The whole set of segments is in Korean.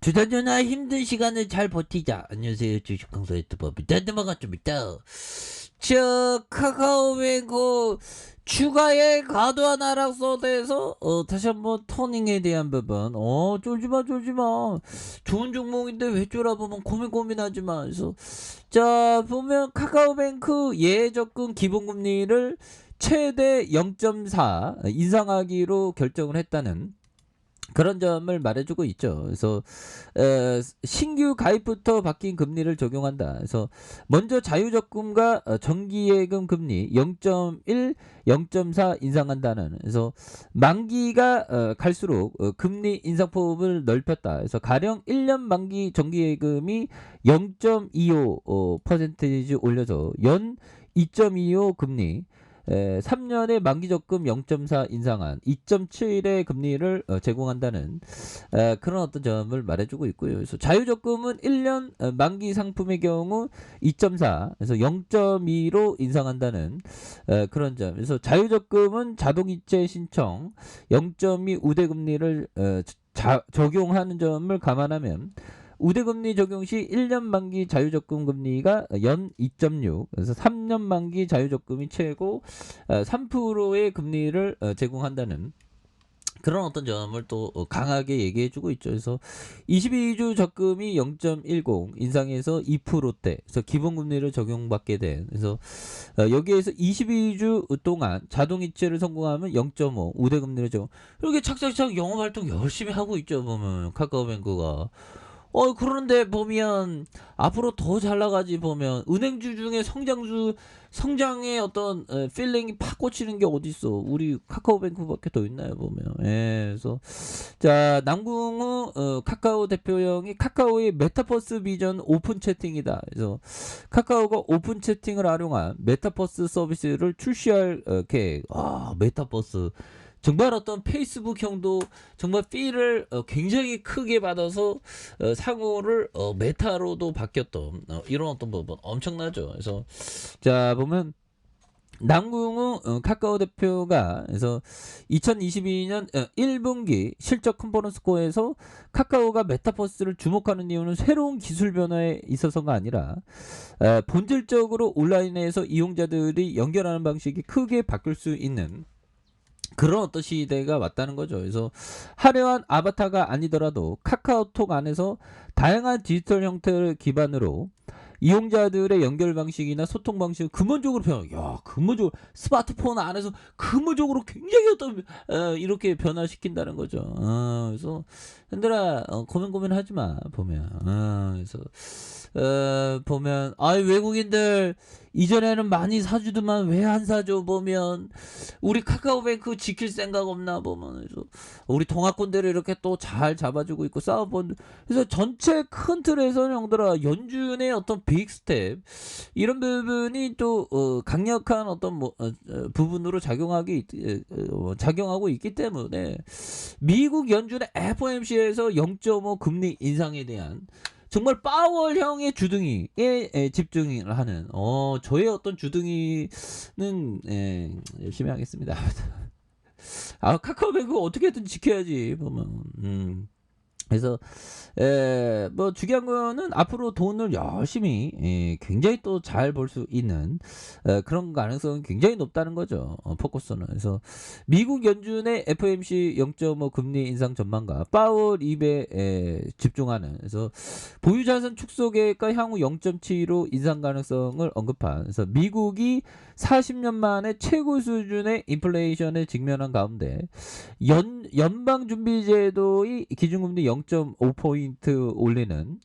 두단전화 힘든 시간을 잘 버티자. 안녕하세요. 주식강사 유튜버 미단드마가 좀 있다. 카카오뱅크 추가의 과도한 하락선에서 다시 한번 터닝에 대한 부분. 쫄지마. 좋은 종목인데 왜 쫄아보면 고민하지마. 그래서 자 보면 카카오뱅크 예적금 기본금리를 최대 0.4 인상하기로 결정을 했다는 그런 점을 말해주고 있죠. 그래서 신규 가입부터 바뀐 금리를 적용한다. 그래서 먼저 자유적금과 정기예금 금리 0.1, 0.4 인상한다는. 그래서 만기가 갈수록 금리 인상폭을 넓혔다. 그래서 가령 1년 만기 정기예금이 0.25% 올려서 연 2.25 금리 3년의 만기적금 0.4 인상한 2.7의 금리를 제공한다는 그런 어떤 점을 말해주고 있고요. 그래서 자유적금은 1년 만기 상품의 경우 2.4, 그래서 0.2로 인상한다는 그런 점. 그래서 자유적금은 자동이체 신청 0.2 우대금리를 적용하는 점을 감안하면 우대금리 적용 시 1년 만기 자유적금 금리가 연 2.6, 그래서 3년 만기 자유적금이 최고 3%의 금리를 제공한다는 그런 어떤 점을 또 강하게 얘기해주고 있죠. 그래서 22주 적금이 0.10 인상해서 2%대, 그래서 기본금리를 적용받게 된. 그래서 여기에서 22주 동안 자동이체를 성공하면 0.5 우대금리를 적용. 이렇게 착착착 영업활동 열심히 하고 있죠. 보면 카카오뱅크가. 그런데 보면 앞으로 더 잘 나가지. 보면 은행주 중에 성장의 어떤 필링이 팍 꽂히는 게 어딨어. 우리 카카오뱅크밖에 더 있나요 보면. 그래서 자 남궁우 카카오 대표형이 카카오의 메타버스 비전 오픈 채팅이다. 그래서 카카오가 오픈 채팅을 활용한 메타버스 서비스를 출시할 계획. 메타버스 정말 어떤 페이스북형도 정말 필을 굉장히 크게 받아서 상호를 메타로도 바뀌었던 이런 어떤 부분 엄청나죠. 그래서 자 보면 남궁우 카카오 대표가 그래서 2022년 1분기 실적 컨퍼런스 콜에서 카카오가 메타버스를 주목하는 이유는 새로운 기술 변화에 있어서가 아니라 본질적으로 온라인에서 이용자들이 연결하는 방식이 크게 바뀔 수 있는 그런 어떤 시대가 왔다는 거죠. 그래서 화려한 아바타가 아니더라도 카카오톡 안에서 다양한 디지털 형태를 기반으로 이용자들의 연결 방식이나 소통 방식을 근본적으로 근본적으로 스마트폰 안에서 근본적으로 굉장히 어떤 이렇게 변화시킨다는 거죠. 그래서 현들아 고민하지 마. 보면 그래서 보면 외국인들 이전에는 많이 사주더만 왜 안 사줘. 보면 우리 카카오뱅크 지킬 생각 없나. 보면 그래서 우리 동학군대를 이렇게 또 잘 잡아주고 있고 싸워본. 그래서 전체 큰 틀에서는 형들아 연준의 어떤 빅 스텝 이런 부분이 또 강력한 어떤 부분으로 작용하고 있기 때문에 미국 연준의 FOMC에서 0.5 금리 인상에 대한 정말 파월형의 주둥이에 집중을 하는 저의 어떤 주둥이는 열심히 하겠습니다. 카카오뱅크 어떻게든 지켜야지. 보면 그래서 뭐 중요한 거는 앞으로 돈을 열심히 굉장히 또 잘 벌 수 있는 그런 가능성은 굉장히 높다는 거죠. 포커스는. 그래서 미국 연준의 FOMC 0.5 금리 인상 전망과 파월 입에 집중하는. 그래서 보유 자산 축소 계획과 향후 0.7로 인상 가능성을 언급한. 그래서 미국이 40년 만에 최고 수준의 인플레이션에 직면한 가운데 연방준비제도의 기준금리 0.5포인트 올리는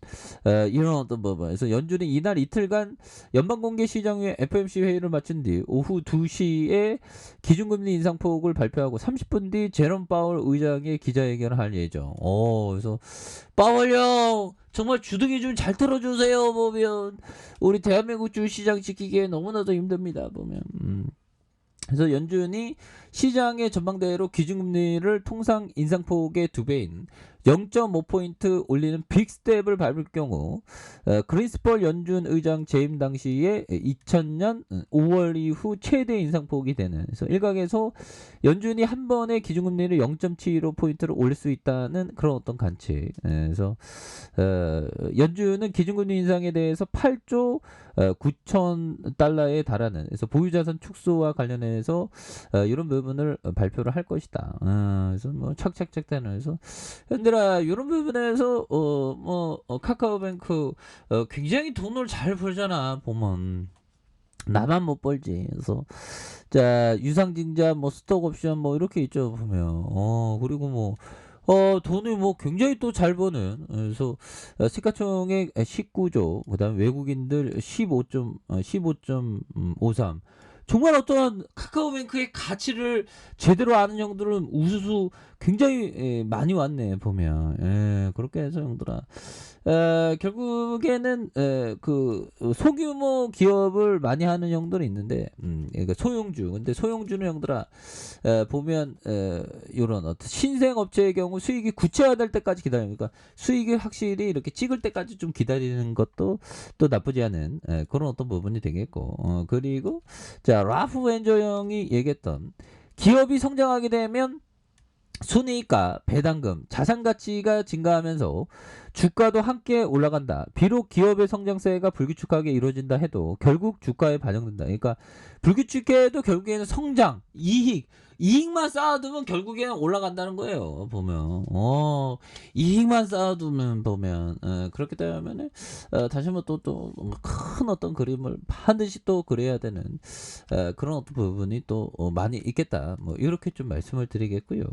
이런 어떤 부분에서 연준이 이날 이틀간 연방공개시장회 FOMC 회의를 마친 뒤 오후 2시에 기준금리 인상폭을 발표하고 30분 뒤 제롬 파월 의장의 기자회견을 할 예정. 그래서 파월 형 정말 주둥이 좀 잘 털어주세요. 보면 우리 대한민국 주시장 지키기에 너무나도 힘듭니다. 보면 그래서 연준이 시장의 전망대로 기준금리를 통상 인상폭의 2배인 0.5포인트 올리는 빅 스텝을 밟을 경우 그린스펄 연준 의장 재임 당시에 2000년 5월 이후 최대 인상폭이 되는, 그래서 일각에서 연준이 한 번에 기준금리를 0.75포인트를 올릴 수 있다는 그런 어떤 관측. 그래서 연준은 기준금리 인상에 대해서 8조 9천 달러에 달하는, 그래서 보유자산 축소와 관련해서 이런 부분을 발표를 할 것이다. 그래서 뭐 착착착 되는, 그래서 얘들아 이런 부분에서 카카오뱅크 굉장히 돈을 잘 벌잖아 보면. 나만 못 벌지. 그래서 자 유상증자 뭐 스톡옵션 뭐 이렇게 있죠 보면. 그리고 뭐 돈을 뭐 굉장히 또 잘 버는. 그래서 시가총액 19조, 그다음 외국인들 15.53. 정말 어떠한 카카오뱅크의 가치를 제대로 아는 형들은 우수수 굉장히 많이 왔네 보면. 그렇게 해서 형들아 결국에는 그 소규모 기업을 많이 하는 형들이 있는데, 그러니까 소형주. 근데 소형주는 형들아 보면 이런 어떤 신생 업체의 경우 수익이 구체화될 때까지 기다립니다. 그러니까 수익이 확실히 이렇게 찍을 때까지 좀 기다리는 것도 또 나쁘지 않은 그런 어떤 부분이 되겠고. 그리고 자 라프 웬저 형이 얘기했던, 기업이 성장하게 되면 순이익과 배당금, 자산 가치가 증가하면서 주가도 함께 올라간다. 비록 기업의 성장세가 불규칙하게 이루어진다 해도 결국 주가에 반영된다. 그러니까 불규칙해도 결국에는 성장, 이익만 쌓아두면 결국에는 올라간다는 거예요. 보면 이익만 쌓아두면 보면 그렇기 때문에 다시 한번 또 큰 어떤 그림을 반드시 또 그려야 되는 그런 어떤 부분이 또 많이 있겠다. 뭐 이렇게 좀 말씀을 드리겠고요.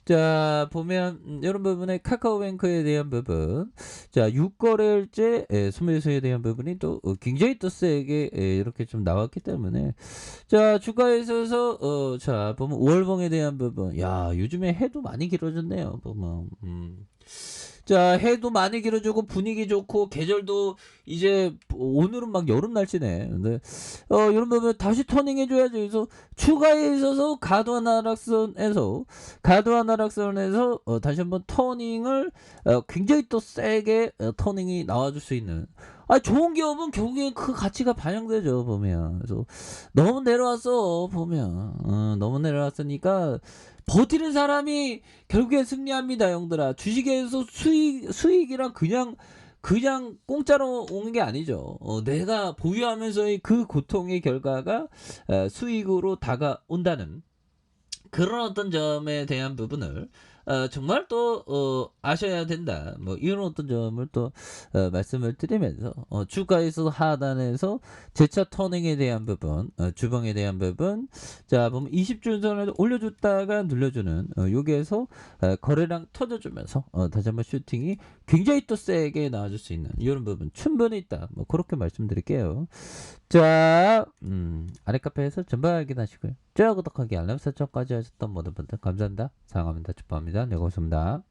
자 보면 이런 부분에 카카오뱅크에 대한 부분, 자 6거래일제 소매수에 대한 부분이 또 굉장히 또 세게 이렇게 좀 나왔기 때문에, 자 주가에 있어서 자 보면 5월봉에 대한 부분, 야 요즘에 해도 많이 길어졌네요 보면. 자 해도 많이 길어지고 분위기 좋고 계절도 이제 오늘은 막 여름 날씨네. 근데 이런 부분 다시 터닝 해줘야죠. 그래서 추가에 있어서 가드와 하락선에서 다시 한번 터닝을 굉장히 또 세게 터닝이 나와줄 수 있는, 좋은 기업은 결국엔 그 가치가 반영되죠 보면. 그래서 너무 내려왔어 보면. 너무 내려왔으니까 버티는 사람이 결국엔 승리합니다 형들아. 주식에서 수익이랑 그냥 공짜로 오는 게 아니죠. 내가 보유하면서의 그 고통의 결과가 수익으로 다가온다는 그런 어떤 점에 대한 부분을 정말 또 아셔야 된다. 뭐 이런 어떤 점을 또 말씀을 드리면서 주가에서 하단에서 재차 터닝에 대한 부분, 주봉에 대한 부분, 자 보면 20주선을 올려줬다가 눌려주는 여기에서 거래량 터져주면서 다시 한번 슈팅이 굉장히 또 세게 나와줄 수 있는 이런 부분 충분히 있다. 뭐 그렇게 말씀드릴게요. 자, 아래 카페에서 전방 확인하시고요. 좋아요, 구독하기, 알람 설정까지 하셨던 모든 분들 감사합니다. 사랑합니다. 축복합니다. 네, 고맙습니다.